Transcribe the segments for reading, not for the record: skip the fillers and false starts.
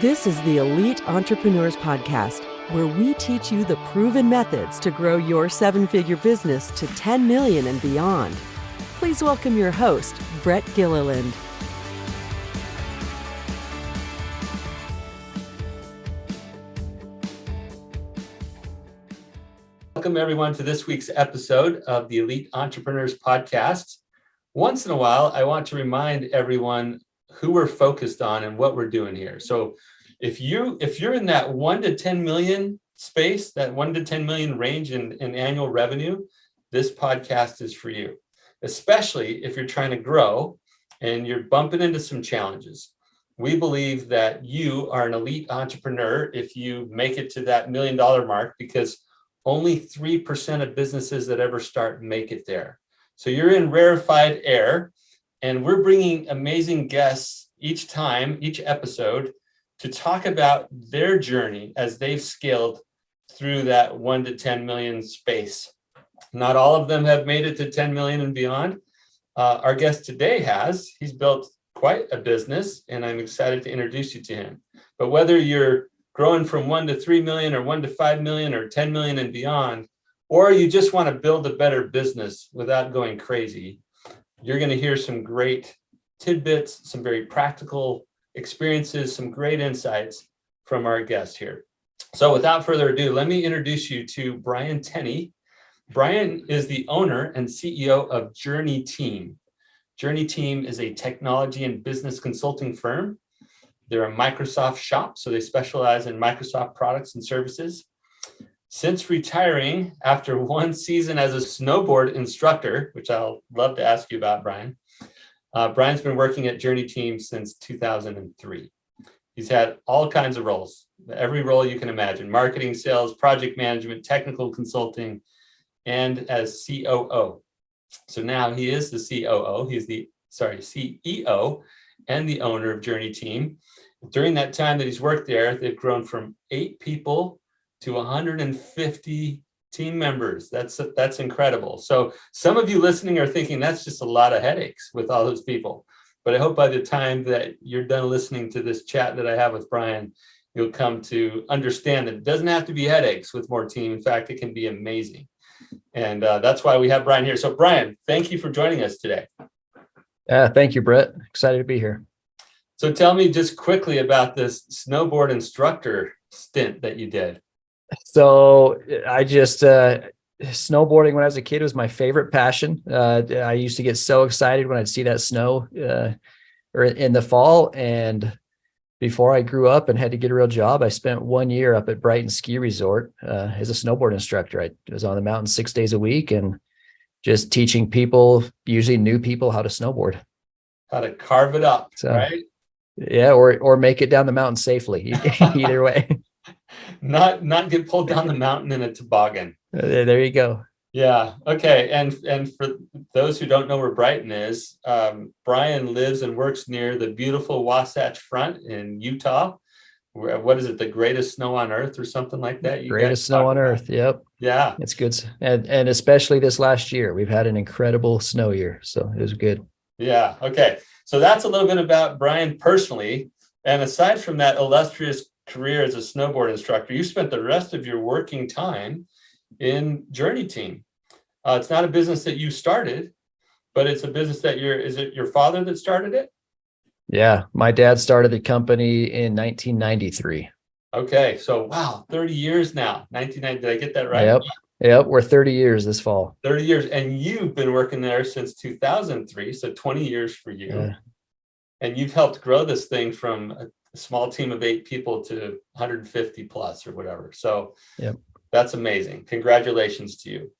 This is the Elite Entrepreneurs Podcast, where we teach you the proven methods to grow your seven-figure business to 10 million and beyond. Please welcome your host, Brett Gilliland. Welcome everyone to this week's episode of the Elite Entrepreneurs Podcast. Once in a while, I want to remind everyone who we're focused on and what we're doing here. So if you're in that 1 to 10 million space, that 1 to 10 million range in annual revenue, this podcast is for you, especially if you're trying to grow and you're bumping into some challenges. We believe that you are an elite entrepreneur if you make it to that $1 million mark, because only 3% of businesses that ever start make it there. So you're in rarefied air, and we're bringing amazing guests each episode, to talk about their journey as they've scaled through that 1 to 10 million space. Not all of them have made it to 10 million and beyond. Our guest today he's built quite a business, and I'm excited to introduce you to him. But whether you're growing from 1 to 3 million or 1 to 5 million or 10 million and beyond, or you just want to build a better business without going crazy, you're going to hear some great tidbits, some very practical experiences, some great insights from our guest here. So without further ado, let me introduce you to Brian Tenney. Brian is the owner and CEO of JourneyTEAM. JourneyTEAM is a technology and business consulting firm. They're a Microsoft shop, so they specialize in Microsoft products and services. Since retiring after one season as a snowboard instructor, which I'll love to ask you about, Brian, Brian's been working at JourneyTEAM since 2003. He's had all kinds of roles, every role you can imagine: marketing, sales, project management, technical consulting, and as COO. So now he is the COO. He's the CEO and the owner of JourneyTEAM. During that time that he's worked there, they've grown from 8 people to 150 team members. That's incredible. So some of you listening are thinking that's just a lot of headaches with all those people. But I hope by the time that you're done listening to this chat that I have with Brian, you'll come to understand that it doesn't have to be headaches with more team. In fact, it can be amazing. And that's why we have Brian here. So Brian, thank you for joining us today. Thank you, Brett. Excited to be here. So tell me just quickly about this snowboard instructor stint that you did. So I just, snowboarding when I was a kid was my favorite passion. I used to get so excited when I'd see that snow or in the fall. And before I grew up and had to get a real job, I spent 1 year up at Brighton Ski Resort as a snowboard instructor. I was on the mountain 6 days a week and just teaching people, usually new people, how to snowboard. How to carve it up, right? Yeah, or make it down the mountain safely. Either way. Not get pulled down the mountain in a toboggan. There you go. Yeah. Okay. And for those who don't know where Brighton is, Brian lives and works near the beautiful Wasatch Front in Utah. What is it? The greatest snow on earth or something like that? Greatest snow on earth. Yep. Yeah. It's good. And especially this last year, we've had an incredible snow year. So it was good. Yeah. Okay. So that's a little bit about Brian personally. And aside from that illustrious career as a snowboard instructor, you spent the rest of your working time in JourneyTEAM. It's not a business that you started, but it's a business that is it your father that started it? Yeah. My dad started the company in 1993. Okay. So, wow, 30 years now. 1990. Did I get that right? Yep. We're 30 years this fall. 30 years. And you've been working there since 2003. So 20 years for you. Yeah. And you've helped grow this thing from a small team of 8 people to 150 plus or whatever. So yep. That's amazing. Congratulations to you.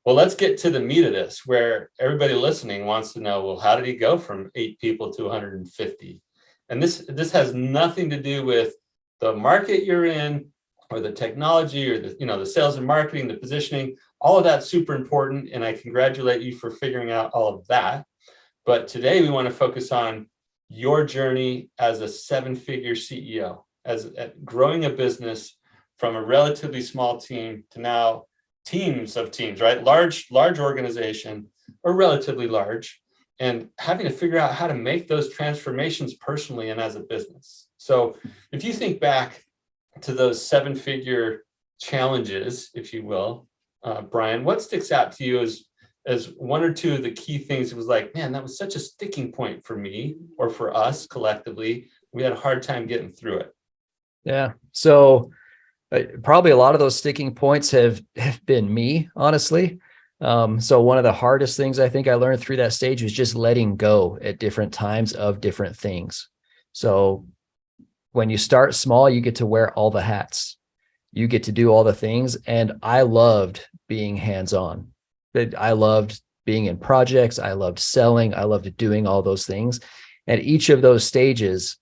Well, let's get to the meat of this, where everybody listening wants to know, well, how did he go from 8 people to 150? And this has nothing to do with the market you're in or the technology or the sales and marketing, the positioning. All of that's super important. And I congratulate you for figuring out all of that. But today we want to focus on your journey as a 7-figure CEO, as growing a business from a relatively small team to now teams of teams, right? Large organization, or relatively large, and having to figure out how to make those transformations personally and as a business. So if you think back to those 7-figure challenges, if you will, Brian, what sticks out to you as one or two of the key things? It was like, man, that was such a sticking point for me or for us collectively. We had a hard time getting through it. Yeah. So probably a lot of those sticking points have been me, honestly. So one of the hardest things I think I learned through that stage was just letting go at different times of different things. So when you start small, you get to wear all the hats. You get to do all the things. And I loved being hands-on. I loved being in projects. I loved selling. I loved doing all those things. At each of those stages,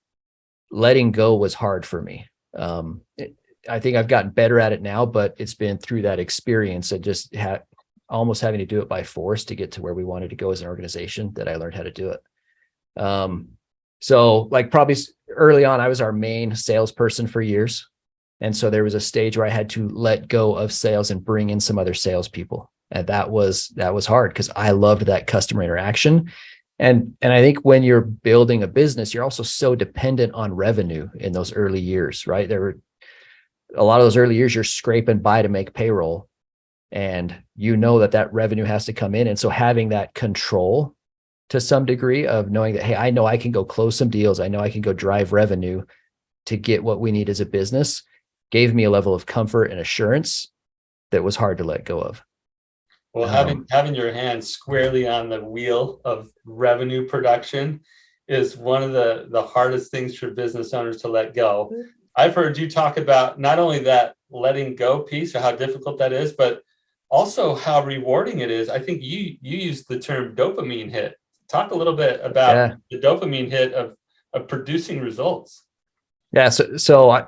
letting go was hard for me. I think I've gotten better at it now, but it's been through that experience of just almost having to do it by force to get to where we wanted to go as an organization that I learned how to do it. So like probably early on, I was our main salesperson for years. And so there was a stage where I had to let go of sales and bring in some other salespeople. And that was hard because I loved that customer interaction. And I think when you're building a business, you're also so dependent on revenue in those early years, right? There were a lot of those early years, you're scraping by to make payroll, and you know that revenue has to come in. And so having that control to some degree of knowing that, hey, I know I can go close some deals. I know I can go drive revenue to get what we need as a business gave me a level of comfort and assurance that was hard to let go of. Well, having your hands squarely on the wheel of revenue production is one of the hardest things for business owners to let go. I've heard you talk about not only that letting go piece or how difficult that is, but also how rewarding it is. I think you used the term dopamine hit. Talk a little bit about the dopamine hit of producing results. Yeah. So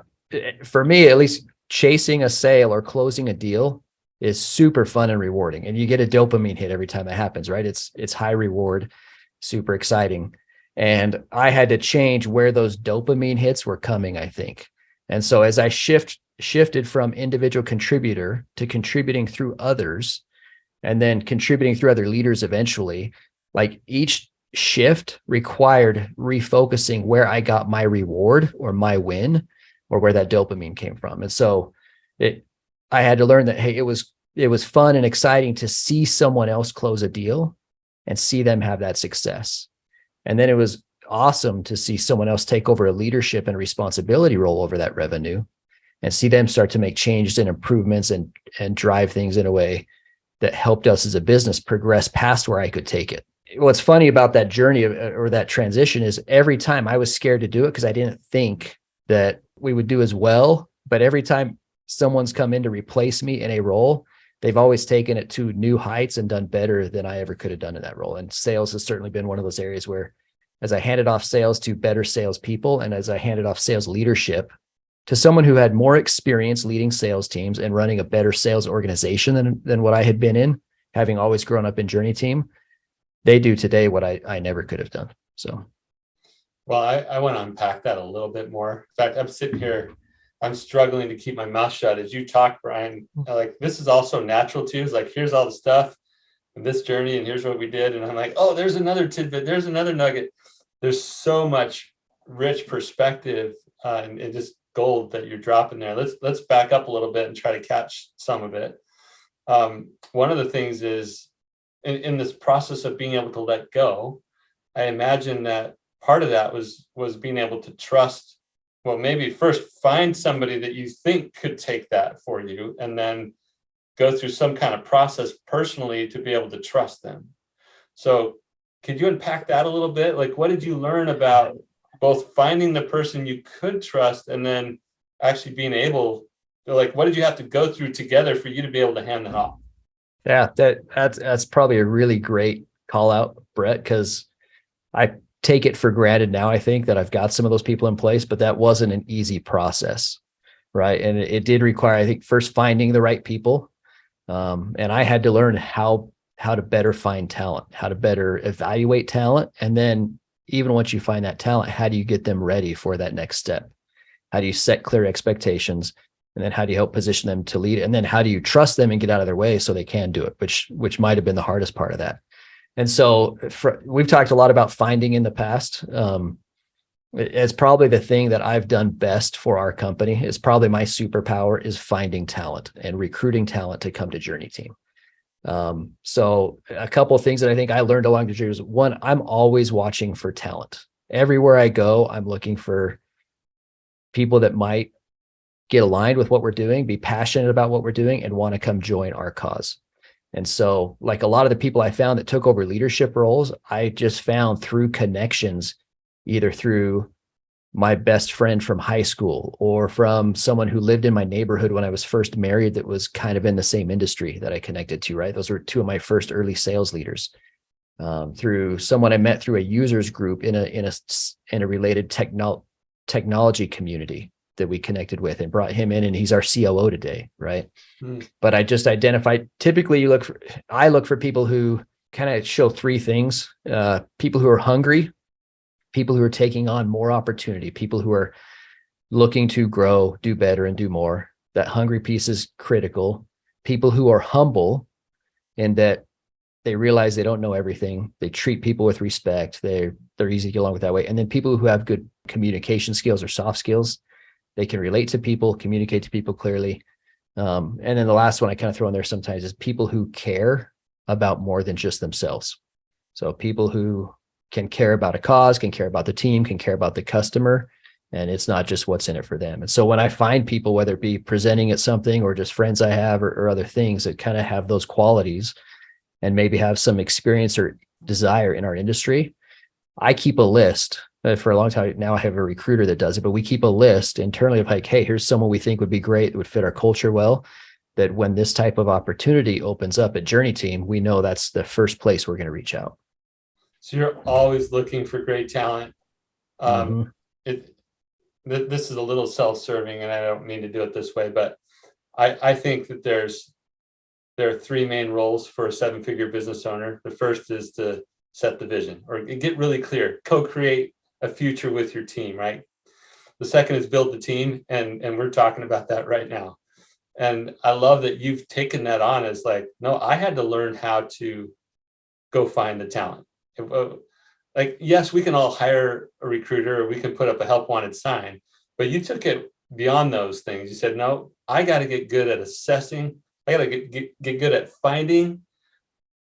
for me, at least, chasing a sale or closing a deal is super fun and rewarding. And you get a dopamine hit every time that happens, right? It's high reward, super exciting. And I had to change where those dopamine hits were coming, I think. And so as I shifted from individual contributor to contributing through others, and then contributing through other leaders eventually, like each shift required refocusing where I got my reward or my win or where that dopamine came from. And so I had to learn that, hey, it was fun and exciting to see someone else close a deal and see them have that success. And then it was awesome to see someone else take over a leadership and responsibility role over that revenue and see them start to make changes and improvements and drive things in a way that helped us as a business progress past where I could take it. What's funny about that journey or that transition is every time I was scared to do it because I didn't think that we would do as well. But every time someone's come in to replace me in a role, they've always taken it to new heights and done better than I ever could have done in that role. And sales has certainly been one of those areas where, as I handed off sales to better salespeople, and as I handed off sales leadership to someone who had more experience leading sales teams and running a better sales organization than what I had been in, having always grown up in JourneyTEAM, they do today what I never could have done. So, well, I want to unpack that a little bit more. In fact, I'm sitting here, I'm struggling to keep my mouth shut as you talk, Brian. Like, this is also natural too. It's like, here's all the stuff in this journey, and here's what we did. And I'm like, oh, there's another tidbit. There's another nugget. There's so much rich perspective and just gold that you're dropping there. Let's back up a little bit and try to catch some of it. One of the things is in this process of being able to let go, I imagine that part of that was being able to trust. Well, maybe first find somebody that you think could take that for you, and then go through some kind of process personally to be able to trust them. So could you unpack that a little bit? Like, what did you learn about both finding the person you could trust and then actually being able to, like, what did you have to go through together for you to be able to hand that off? Yeah, that's probably a really great call out, Brett, because I take it for granted now, I think, that I've got some of those people in place, but that wasn't an easy process, right? And it did require, I think, first finding the right people. And I had to learn how to better find talent, how to better evaluate talent. And then even once you find that talent, how do you get them ready for that next step? How do you set clear expectations? And then how do you help position them to lead? And then how do you trust them and get out of their way so they can do it, which might have been the hardest part of that. And so we've talked a lot about finding in the past. It's probably the thing that I've done best for our company. It's probably my superpower is finding talent and recruiting talent to come to JourneyTEAM. So a couple of things that I think I learned along the journey was, one, I'm always watching for talent. Everywhere I go, I'm looking for people that might get aligned with what we're doing, be passionate about what we're doing, and want to come join our cause. And so, like a lot of the people I found that took over leadership roles, I just found through connections, either through my best friend from high school or from someone who lived in my neighborhood when I was first married that was kind of in the same industry that I connected to, right? Those were two of my first early sales leaders. Through someone I met through a users group in a related technology community that we connected with and brought him in, and he's our COO today, right? But I just identified, typically I look for people who kind of show three things: people who are hungry, people who are taking on more opportunity, people who are looking to grow, do better, and do more. That hungry piece is critical. People who are humble in that they realize they don't know everything. They treat people with respect. They're easy to get along with that way. And then people who have good communication skills or soft skills. They can relate to people, communicate to people clearly. And then the last one I kind of throw in there sometimes is people who care about more than just themselves. So people who can care about a cause, can care about the team, can care about the customer, and it's not just what's in it for them. And so when I find people, whether it be presenting at something or just friends I have or other things that kind of have those qualities and maybe have some experience or desire in our industry, I keep a list. For a long time now, I have a recruiter that does it, but we keep a list internally of like, hey, here's someone we think would be great, that would fit our culture well, that when this type of opportunity opens up at JourneyTEAM, we know that's the first place we're going to reach out. So you're always looking for great talent. This is a little self-serving, and I don't mean to do it this way, but I think that there are three main roles for a seven-figure business owner. The first is to set the vision or get really clear, co-create a future with your team, right? The second is build the team, and we're talking about that right now. And I love that you've taken that on as like, no, I had to learn how to go find the talent. Like, yes, we can all hire a recruiter or we can put up a help wanted sign, but you took it beyond those things. You said, no, I got to get good at assessing. I got to get good at finding,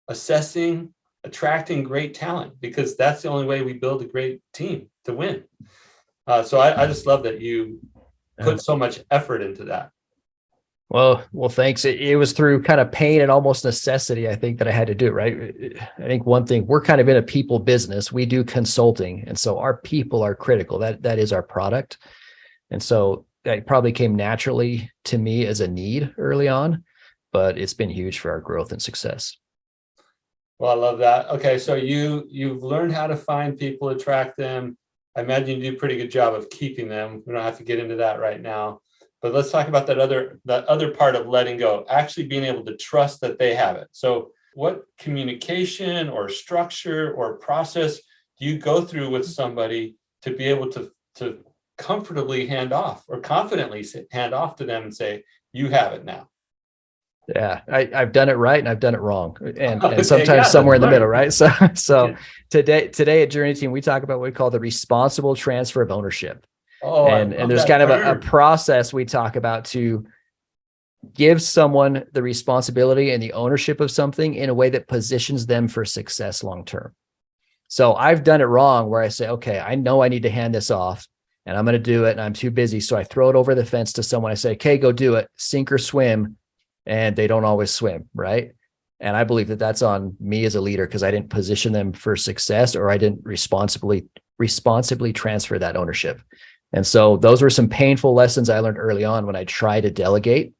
assessing, attracting great talent, because that's the only way we build a great team to win. So I just love that you put so much effort into that. Well, thanks. It was through kind of pain and almost necessity, I think, that I had to do it, right? I think one thing, we're kind of in a people business. We do consulting. And so our people are critical. That is our product. And so that probably came naturally to me as a need early on, but it's been huge for our growth and success. Well, I love that. Okay, so you've learned how to find people, attract them. I imagine you do a pretty good job of keeping them. We don't have to get into that right now. But let's talk about that other part of letting go, actually being able to trust that they have it. So what communication or structure or process do you go through with somebody to be able to comfortably hand off or confidently hand off to them and say, you have it now? Yeah, I've done it right and I've done it wrong, and sometimes somewhere in the middle, right? So today at JourneyTEAM, we talk about what we call the responsible transfer of ownership. And there's kind of a process we talk about to give someone the responsibility and the ownership of something in a way that positions them for success long term. So I've done it wrong where I say, okay, I know I need to hand this off and I'm going to do it and I'm too busy. So I throw it over the fence to someone. I say, okay, go do it, sink or swim. And they don't always swim, right? And I believe that that's on me as a leader because I didn't position them for success, or I didn't responsibly transfer that ownership. And so those were some painful lessons I learned early on when I tried to delegate.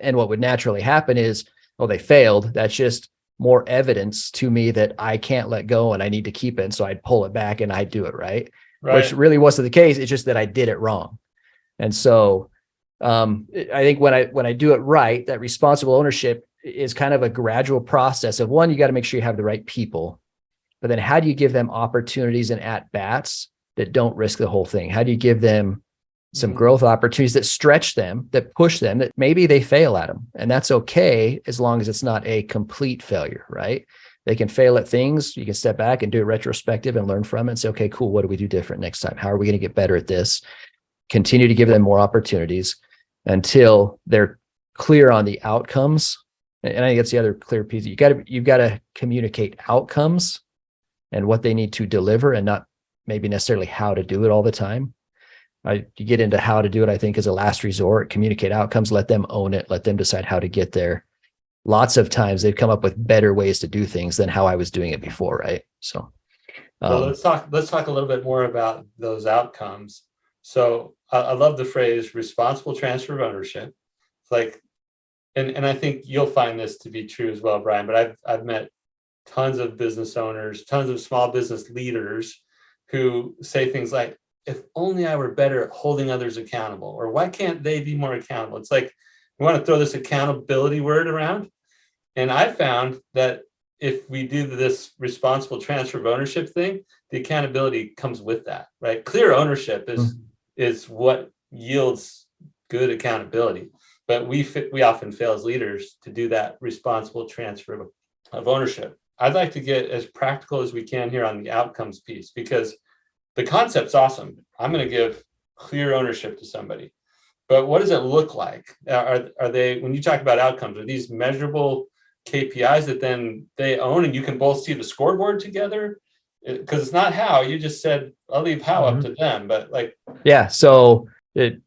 And what would naturally happen is, oh, they failed. That's just more evidence to me that I can't let go and I need to keep it. And so I'd pull it back and I'd do it, right? Which really wasn't the case. It's just that I did it wrong. And so I think when I do it right, that responsible ownership is kind of a gradual process of, one, you got to make sure you have the right people, but then how do you give them opportunities and at bats that don't risk the whole thing? How do you give them some growth opportunities that stretch them, that push them, that maybe they fail at them, and that's okay as long as it's not a complete failure, right? They can fail at things. You can step back and do a retrospective and learn from it and say, okay, cool. What do we do different next time? How are we going to get better at this? Continue to give them more opportunities until they're clear on the outcomes. And I think that's the other clear piece. You've got to communicate outcomes and what they need to deliver, and not maybe necessarily how to do it all the time. You get into how to do it, I think, as a last resort. Communicate outcomes, let them own it, let them decide how to get there. Lots of times they've come up with better ways to do things than how I was doing it before, right? So, well, let's talk a little bit more about those outcomes. So I love the phrase responsible transfer of ownership. It's like, and I think you'll find this to be true as well, Brian, but I've met tons of business owners, tons of small business leaders who say things like, if only I were better at holding others accountable, or why can't they be more accountable? It's like, we want to throw this accountability word around. And I found that if we do this responsible transfer of ownership thing, the accountability comes with that, right? Clear ownership is what yields good accountability. But we often fail as leaders to do that responsible transfer of ownership. I'd like to get as practical as we can here on the outcomes piece, because the concept's awesome. I'm going to give clear ownership to somebody. But what does it look like? Are they, when you talk about outcomes, are these measurable KPIs that then they own and you can both see the scoreboard together? Because it's not how, you just said, I'll leave how up to them, but like. Yeah. So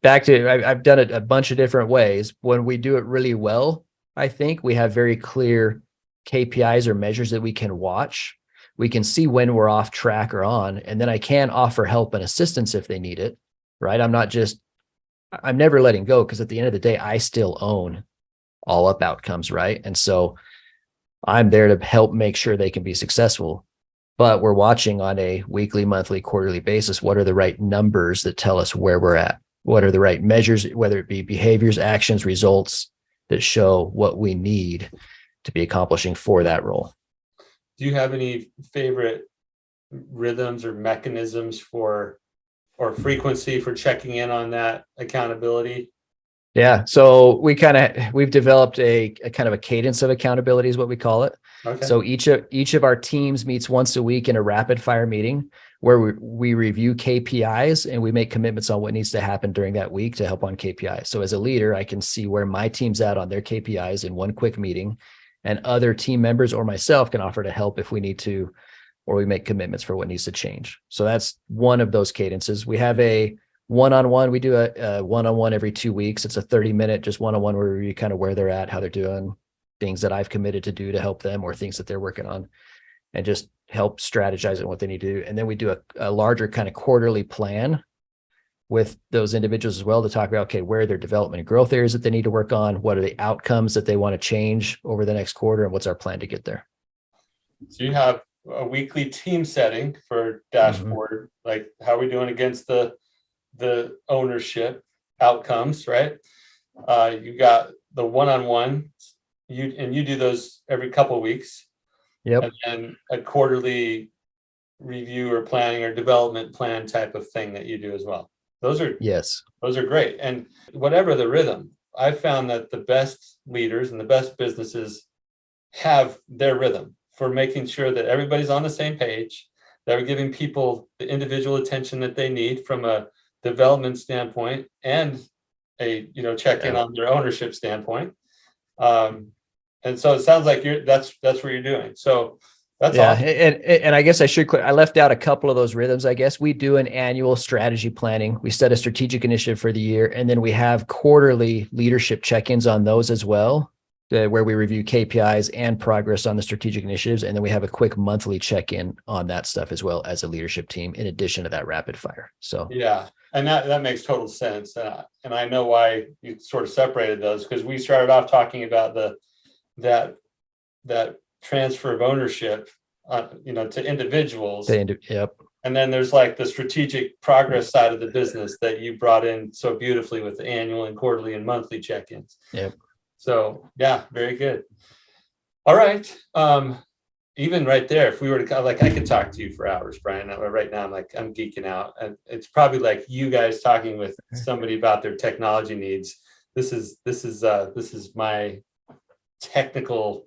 back to, I've done it a bunch of different ways. When we do it really well, I think we have very clear KPIs or measures that we can watch. We can see when we're off track or on, and then I can offer help and assistance if they need it, right? I'm never letting go, because at the end of the day, I still own all up outcomes, right? And so I'm there to help make sure they can be successful. But we're watching on a weekly, monthly, quarterly basis. What are the right numbers that tell us where we're at? What are the right measures, whether it be behaviors, actions, results that show what we need to be accomplishing for that role? Do you have any favorite rhythms or mechanisms or frequency for checking in on that accountability? Yeah. So we've developed a kind of a cadence of accountability is what we call it. Okay. So each of our teams meets once a week in a rapid fire meeting where we review KPIs and we make commitments on what needs to happen during that week to help on KPIs. So as a leader, I can see where my team's at on their KPIs in one quick meeting, and other team members or myself can offer to help if we need to, or we make commitments for what needs to change. So that's one of those cadences. We have a one-on-one. We do a one-on-one every 2 weeks. It's a 30-minute just one-on-one where we kind of where they're at, how they're doing, things that I've committed to do to help them, or things that they're working on, and just help strategize on what they need to do. And then we do a larger kind of quarterly plan with those individuals as well to talk about, okay, where are their development and growth areas that they need to work on? What are the outcomes that they want to change over the next quarter? And what's our plan to get there? So you have a weekly team setting for dashboard, like how are we doing against the ownership outcomes, right? You got the one-on-one, you do those every couple of weeks. Yep. And then a quarterly review or planning or development plan type of thing that you do as well. Those are great. And whatever the rhythm, I've found that the best leaders and the best businesses have their rhythm for making sure that everybody's on the same page, that we're giving people the individual attention that they need from a development standpoint and a check-in on their ownership standpoint. And so it sounds like that's what you're doing. So that's awesome. And I guess I left out a couple of those rhythms. I guess we do an annual strategy planning. We set a strategic initiative for the year, and then we have quarterly leadership check-ins on those as well, where we review KPIs and progress on the strategic initiatives. And then we have a quick monthly check-in on that stuff as well as a leadership team, in addition to that rapid fire. So yeah, and that makes total sense. And I know why you sort of separated those, because we started off talking about that transfer of ownership, to individuals. Yep. And then there's like the strategic progress side of the business that you brought in so beautifully with the annual and quarterly and monthly check-ins. Yep. So yeah, very good. All right. Even right there, if we were to I could talk to you for hours, Brian. Right now, I'm geeking out, and it's probably like you guys talking with somebody about their technology needs. This is my technical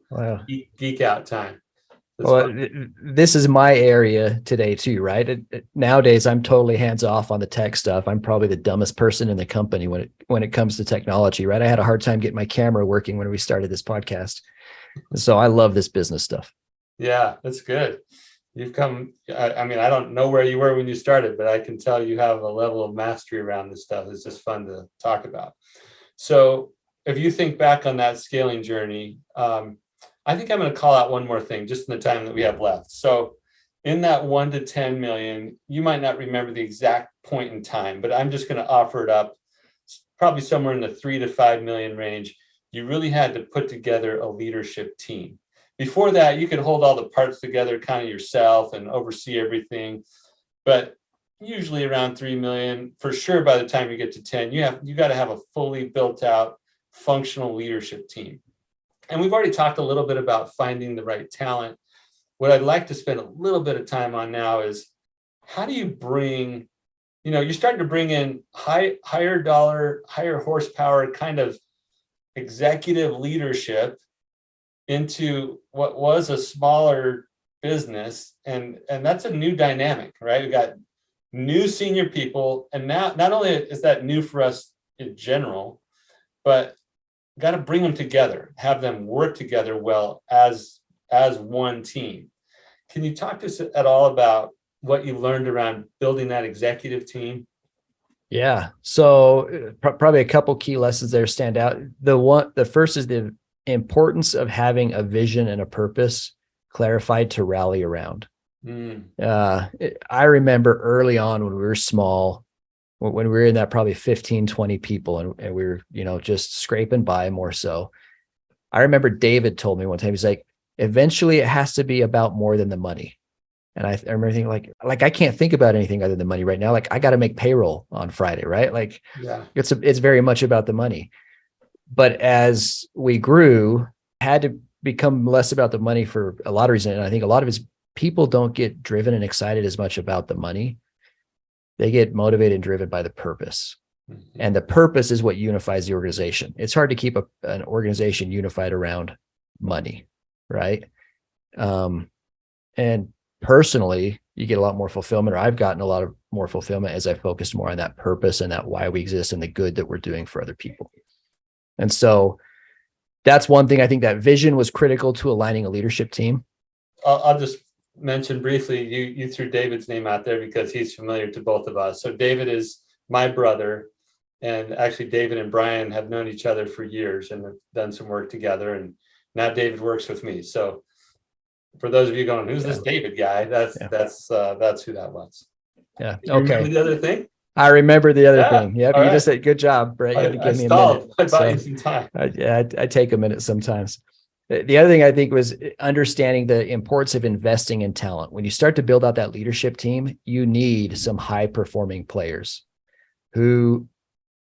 geek out time. Well, this is my area today too, right? Nowadays, I'm totally hands off on the tech stuff. I'm probably the dumbest person in the company when it comes to technology, right? I had a hard time getting my camera working when we started this podcast. So I love this business stuff. Yeah, that's good. You've come, I mean, I don't know where you were when you started, but I can tell you have a level of mastery around this stuff. It's just fun to talk about. So if you think back on that scaling journey, I think I'm going to call out one more thing just in the time that we have left. So in that 1 to 10 million, you might not remember the exact point in time, but I'm just going to offer it up probably somewhere in the 3 to 5 million range. You really had to put together a leadership team. Before that, you could hold all the parts together kind of yourself and oversee everything. But usually around 3 million, for sure, by the time you get to 10, you got to have a fully built out functional leadership team. And we've already talked a little bit about finding the right talent. What I'd like to spend a little bit of time on now is how do you bring, you're starting to bring in higher dollar, higher horsepower kind of executive leadership into what was a smaller business. And that's a new dynamic, right? We've got new senior people. And now not only is that new for us in general, but got to bring them together, have them work together well as one team. Can you talk to us at all about what you learned around building that executive team? Yeah. So probably a couple key lessons there stand out. The first is the importance of having a vision and a purpose clarified to rally around. I remember early on when we were small, when we were in that probably 15, 20 people and we were, just scraping by more so. I remember David told me one time, he's like, eventually it has to be about more than the money. And I remember thinking like, I can't think about anything other than money right now. Like I got to make payroll on Friday, right? Like it's very much about the money. But as we grew, had to become less about the money for a lot of reasons. And I think a lot of it is people don't get driven and excited as much about the money. They get motivated and driven by the purpose. Mm-hmm. And the purpose is what unifies the organization. It's hard to keep an organization unified around money, right? And personally, you get a lot more fulfillment, or I've gotten a lot of more fulfillment as I focused more on that purpose and that why we exist and the good that we're doing for other people. And so that's one thing. I think that vision was critical to aligning a leadership team. I'll just mention briefly, you threw David's name out there because he's familiar to both of us. So David is my brother, and actually David and Brian have known each other for years and have done some work together. And now David works with me. So for those of you going, who's this David guy? That's who that was. Yeah. You remember the other thing? I remember the other thing. Yep. You right. just said, good job, Brett. You had to give me a minute. I bought you some time. I take a minute sometimes. The other thing I think was understanding the importance of investing in talent. When you start to build out that leadership team, you need some high performing players who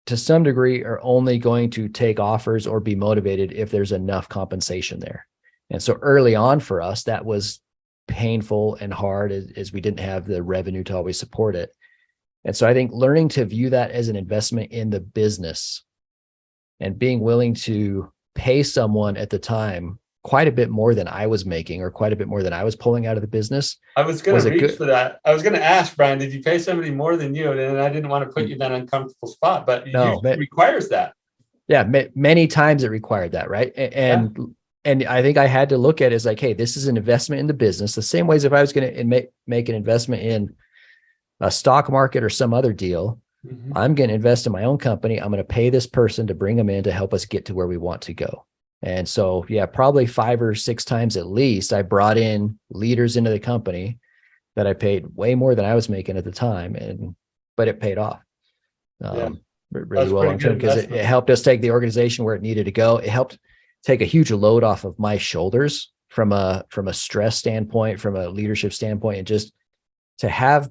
to some degree are only going to take offers or be motivated if there's enough compensation there. And so early on for us, that was painful and hard as we didn't have the revenue to always support it. And so I think learning to view that as an investment in the business and being willing to pay someone at the time quite a bit more than I was making or quite a bit more than I was pulling out of the business. I was going to reach for that. I was going to ask, Brian, did you pay somebody more than you? And I didn't want to put you in that uncomfortable spot, but it requires that. Yeah, many times it required that, right? And I think I had to look at it as like, hey, this is an investment in the business. The same ways if I was going to make an investment in a stock market or some other deal, I'm going to invest in my own company. I'm going to pay this person to bring them in to help us get to where we want to go. And so, probably 5 or 6 times at least, I brought in leaders into the company that I paid way more than I was making at the time. But it paid off really well long term because it helped us take the organization where it needed to go. It helped take a huge load off of my shoulders from a stress standpoint, from a leadership standpoint, and just to have.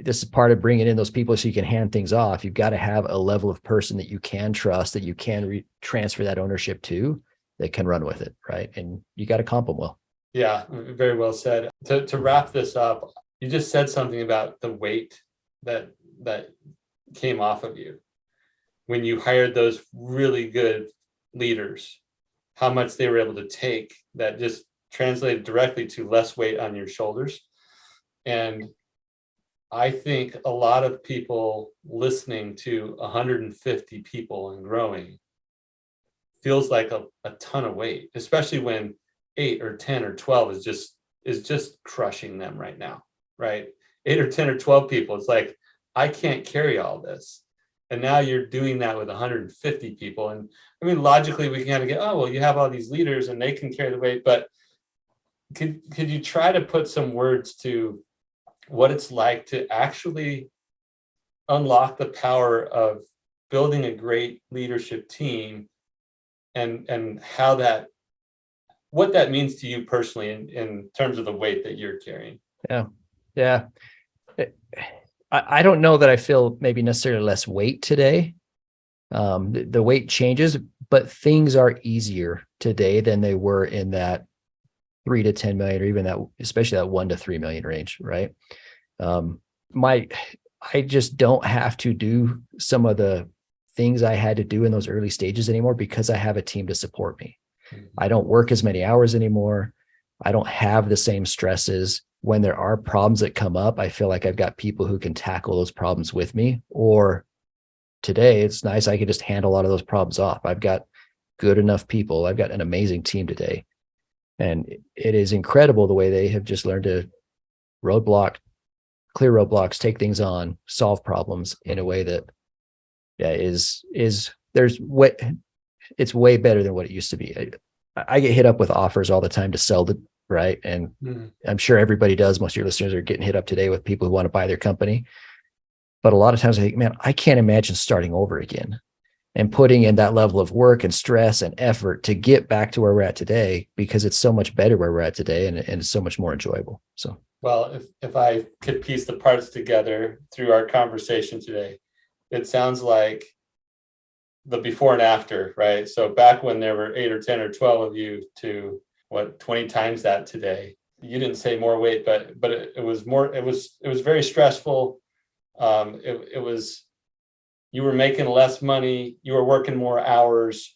This is part of bringing in those people so you can hand things off. You've got to have a level of person that you can trust, that you can transfer that ownership to, that can run with it, right? And you got to comp them well. Yeah, very well said. To wrap this up, you just said something about the weight that came off of you when you hired those really good leaders, how much they were able to take that just translated directly to less weight on your shoulders. And I think a lot of people listening to 150 people and growing feels like a ton of weight, especially when 8 or 10 or 12 is just crushing them right now, right? 8 or 10 or 12 people, it's like, I can't carry all this. And now you're doing that with 150 people. And I mean, logically, we can kind of get, oh, well, you have all these leaders and they can carry the weight. But could you try to put some words to what it's like to actually unlock the power of building a great leadership team and how what that means to you personally in terms of the weight that you're carrying? Yeah. I don't know that I feel maybe necessarily less weight today. The weight changes, but things are easier today than they were in that 3 to 10 million, or even that, especially that 1 to 3 million range, right? I just don't have to do some of the things I had to do in those early stages anymore because I have a team to support me. I don't work as many hours anymore. I don't have the same stresses. When there are problems that come up, I feel like I've got people who can tackle those problems with me. Or today, it's nice, I can just handle a lot of those problems off. I've got good enough people. I've got an amazing team today. And it is incredible the way they have just learned to clear roadblocks, take things on, solve problems in a way that it's way better than what it used to be. I get hit up with offers all the time to sell the right. And I'm sure everybody does. Most of your listeners are getting hit up today with people who want to buy their company. But a lot of times I think, man, I can't imagine starting over again and putting in that level of work and stress and effort to get back to where we're at today, because it's so much better where we're at today and it's so much more enjoyable. So, well, if I could piece the parts together through our conversation today, it sounds like the before and after, right? So back when there were 8 or 10 or 12 of you to 20 times that today, you didn't say more weight, but it was more, it was very stressful. It was, you were making less money, you were working more hours.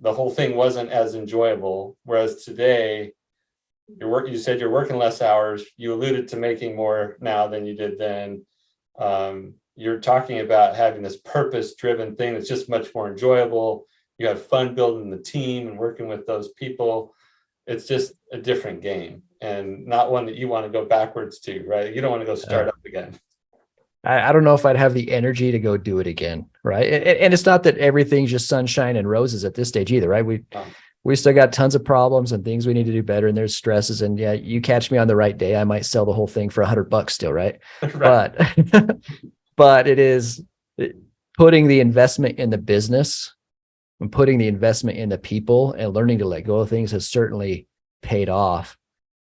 The whole thing wasn't as enjoyable. Whereas today, you said you're working less hours. You alluded to making more now than you did then. You're talking about having this purpose-driven thing that's just much more enjoyable. You have fun building the team and working with those people. It's just a different game, and not one that you want to go backwards to, right? You don't want to go start up again. I don't know if I'd have the energy to go do it again, right? And it's not that everything's just sunshine and roses at this stage either, right? We still got tons of problems and things we need to do better, and there's stresses. And yeah, you catch me on the right day, I might sell the whole thing for $100 still, right? Right. But it is putting the investment in the business and putting the investment in the people and learning to let go of things has certainly paid off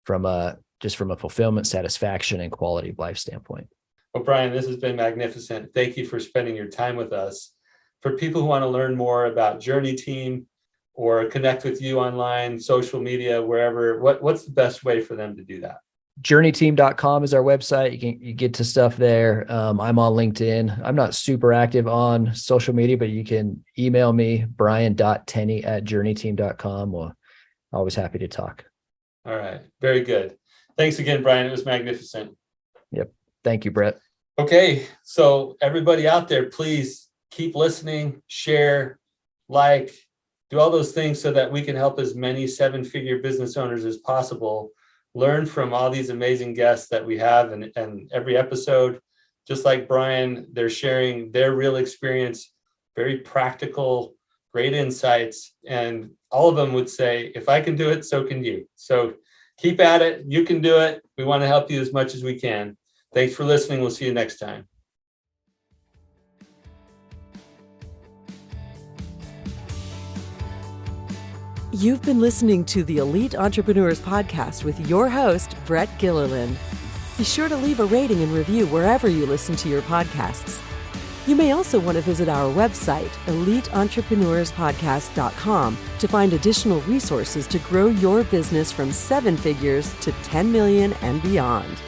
from a fulfillment, satisfaction, and quality of life standpoint. Well, Brian, this has been magnificent. Thank you for spending your time with us. For people who want to learn more about JourneyTEAM or connect with you online, social media, wherever, what's the best way for them to do that? JourneyTEAM.com is our website. You get to stuff there. I'm on LinkedIn. I'm not super active on social media, but you can email me, brian.tenney@JourneyTEAM.com. Well, always happy to talk. All right. Very good. Thanks again, Brian. It was magnificent. Yep. Thank you, Brett. Okay. So everybody out there, please keep listening, share, like, do all those things so that we can help as many 7-figure business owners as possible. Learn from all these amazing guests that we have and every episode. Just like Brian, they're sharing their real experience, very practical, great insights. And all of them would say, if I can do it, so can you. So keep at it. You can do it. We want to help you as much as we can. Thanks for listening. We'll see you next time. You've been listening to the Elite Entrepreneurs Podcast with your host, Brett Gilliland. Be sure to leave a rating and review wherever you listen to your podcasts. You may also want to visit our website, eliteentrepreneurspodcast.com, to find additional resources to grow your business from 7 figures to 10 million and beyond.